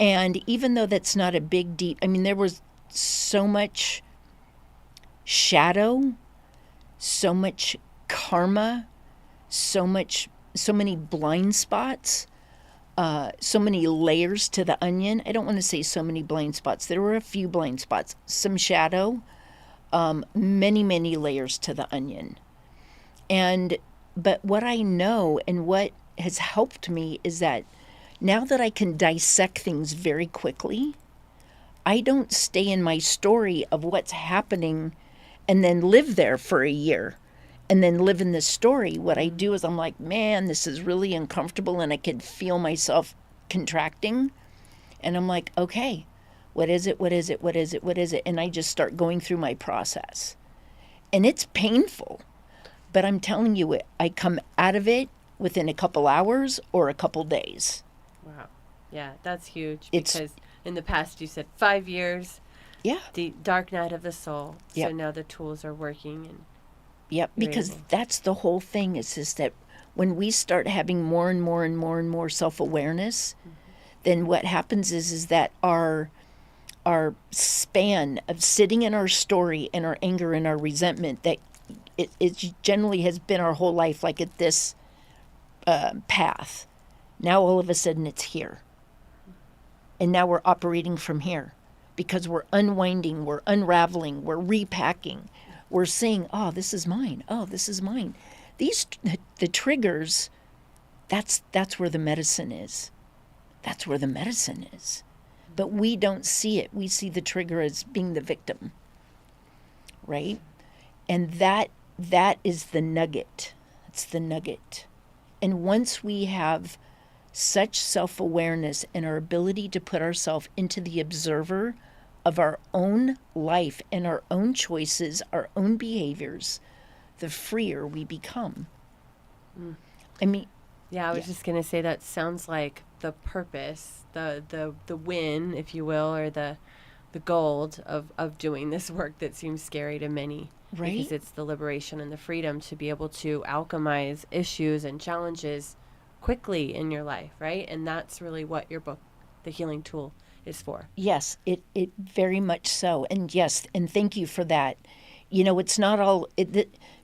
And even though that's not a big, deep, I mean, there was so much shadow, so much karma, so many blind spots, so many layers to the onion. I don't want to say so many blind spots. There were a few blind spots, some shadow, many layers to the onion. But what I know and what has helped me is that now that I can dissect things very quickly, I don't stay in my story of what's happening and then live there for a year and then live in this story. What I do is I'm like, man, this is really uncomfortable, and I can feel myself contracting. And I'm like, okay, what is it? And I just start going through my process. And it's painful. But I'm telling you, I come out of it within a couple hours or a couple days. Wow. Yeah, that's huge. Because in the past you said 5 years. Yeah. The dark night of the soul. Yep. So now the tools are working. And yep, because that's the whole thing, is just that when we start having more and more self-awareness, then what happens is that our span of sitting in our story and our anger and our resentment, that it generally has been our whole life, like at this path. Now all of a sudden it's here. And now we're operating from here because we're unwinding, we're unraveling, we're repacking. We're saying, oh, this is mine. Oh, this is mine. The triggers, that's where the medicine is. That's where the medicine is. But we don't see it. We see the trigger as being the victim, right? And that is the nugget. It's the nugget. And once we have such self-awareness and our ability to put ourselves into the observer of our own life and our own choices, our own behaviors, the freer we become. I mean, yeah, I was just going to say that sounds like the purpose, the win, if you will, or the gold of doing this work that seems scary to many. Right. Because it's the liberation and the freedom to be able to alchemize issues and challenges quickly in your life, right? And that's really what your book, The Healing Tool, is for. Yes, it very much so. And yes, and thank you for that. You know, it's not all,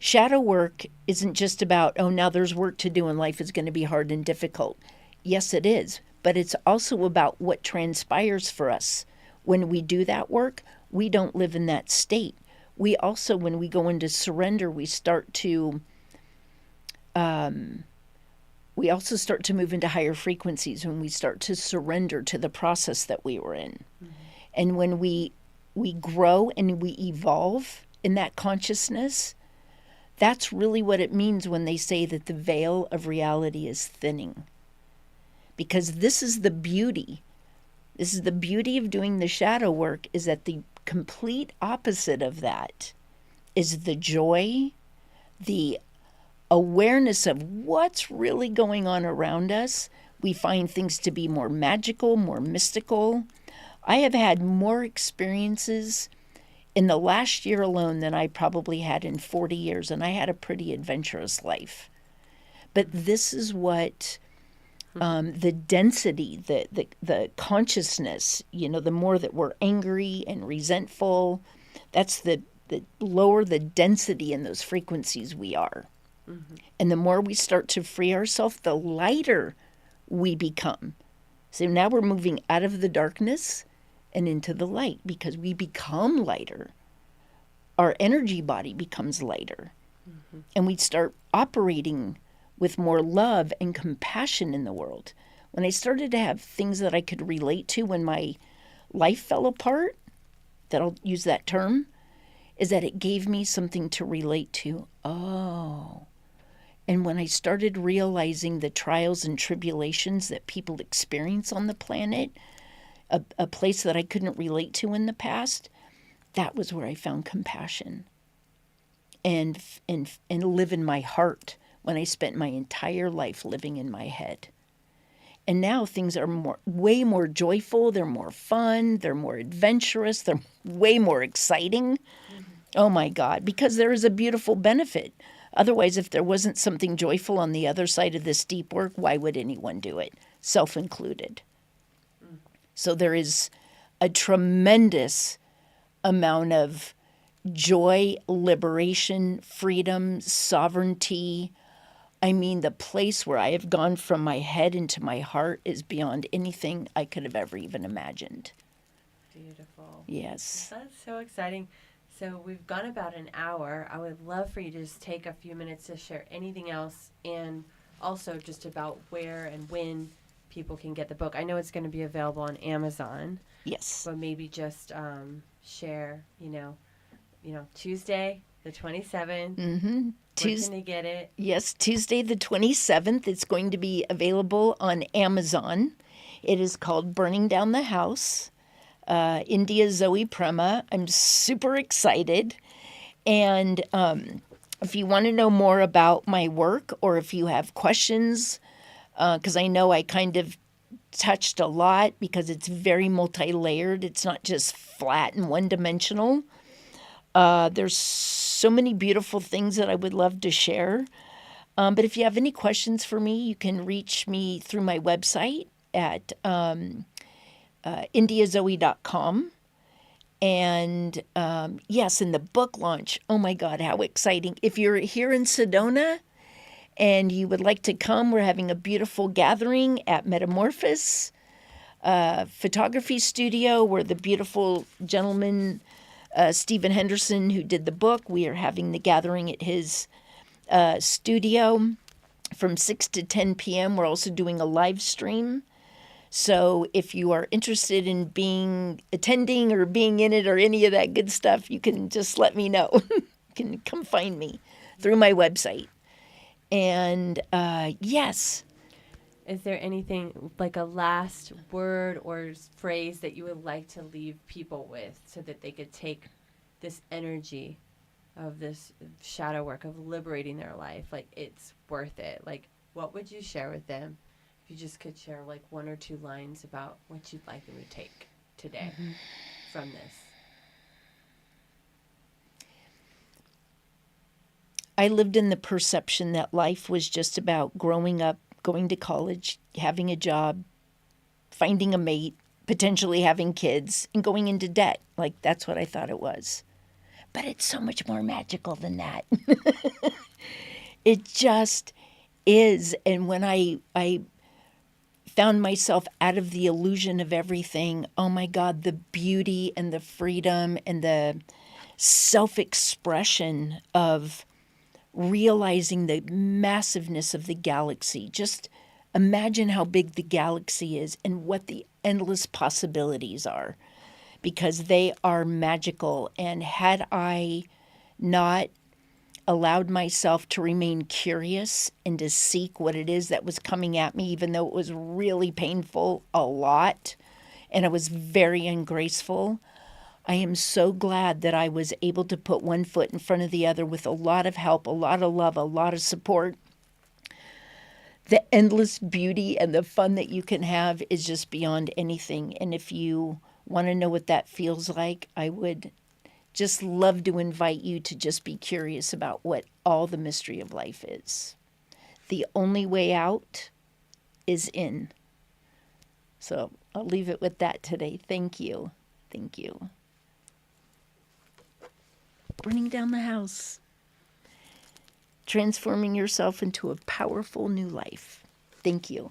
shadow work isn't just about, oh, now there's work to do and life is going to be hard and difficult. Yes, it is. but it's also about what transpires for us. When we do that work, we don't live in that state. We also, when we go into surrender, we also start to move into higher frequencies when we start to surrender to the process that we were in. Mm-hmm. And when we grow and we evolve in that consciousness, that's really what it means when they say that the veil of reality is thinning. Because this is the beauty. This is the beauty of doing the shadow work, is that the complete opposite of that is the joy, the awareness of what's really going on around us. We find things to be more magical, more mystical. I have had more experiences in the last year alone than I probably had in 40 years, and I had a pretty adventurous life. But this is what the density, the consciousness, the more that we're angry and resentful, that's the lower the density in those frequencies we are. Mm-hmm. And the more we start to free ourselves, the lighter we become. So now we're moving out of the darkness and into the light, because we become lighter. Our energy body becomes lighter. Mm-hmm. And we start operating with more love and compassion in the world. When I started to have things that I could relate to when my life fell apart, that I'll use that term, is that it gave me something to relate to. Oh. And when I started realizing the trials and tribulations that people experience on the planet, a place that I couldn't relate to in the past, that was where I found compassion and live in my heart, when I spent my entire life living in my head. And now things are way more joyful, they're more fun, they're more adventurous, they're way more exciting. Mm-hmm. Oh my God, because there is a beautiful benefit. Otherwise, if there wasn't something joyful on the other side of this deep work, why would anyone do it? Self included. Mm. So there is a tremendous amount of joy, liberation, freedom, sovereignty. I mean, the place where I have gone from my head into my heart is beyond anything I could have ever even imagined. Beautiful. Yes. That's so exciting. So we've gone about an hour. I would love for you to just take a few minutes to share anything else, and also just about where and when people can get the book. I know it's going to be available on Amazon. Yes. But maybe just share, Tuesday, the 27th. Mm-hmm. Where can they get it? Yes, Tuesday the 27th. It's going to be available on Amazon. It is called Burning Down the House. India Zoe Prema. I'm super excited. And if you want to know more about my work, or if you have questions, because I know I kind of touched a lot, because it's very multi-layered. It's not just flat and one-dimensional. There's so many beautiful things that I would love to share. But if you have any questions for me, you can reach me through my website at indiazoe.com. And yes, in the book launch, oh my God, how exciting. If you're here in Sedona and you would like to come, we're having a beautiful gathering at Metamorphosis photography studio, where the beautiful gentleman, Stephen Henderson, who did the book, we are having the gathering at his studio from 6 to 10 p.m. We're also doing a live stream. So if you are interested in attending or being in it or any of that good stuff, you can just let me know. You can come find me through my website. And yes. Is there anything, like a last word or phrase that you would like to leave people with, so that they could take this energy of this shadow work of liberating their life? Like, it's worth it. Like, what would you share with them? If you just could share like one or two lines about what you'd like them to take today from this. I lived in the perception that life was just about growing up, going to college, having a job, finding a mate, potentially having kids, and going into debt. Like, that's what I thought it was. But it's so much more magical than that. It just is. And when I found myself out of the illusion of everything. Oh my God, the beauty and the freedom and the self-expression of realizing the massiveness of the galaxy. Just imagine how big the galaxy is and what the endless possibilities are, because they are magical. And had I not allowed myself to remain curious and to seek what it is that was coming at me, even though it was really painful a lot and it was very ungraceful, I am so glad that I was able to put one foot in front of the other with a lot of help, a lot of love, a lot of support. The endless beauty and the fun that you can have is just beyond anything. And if you want to know what that feels like, I would just love to invite you to just be curious about what all the mystery of life is. The only way out is in. So I'll leave it with that today. Thank you. Thank you. Burning down the house. Transforming yourself into a powerful new life. Thank you.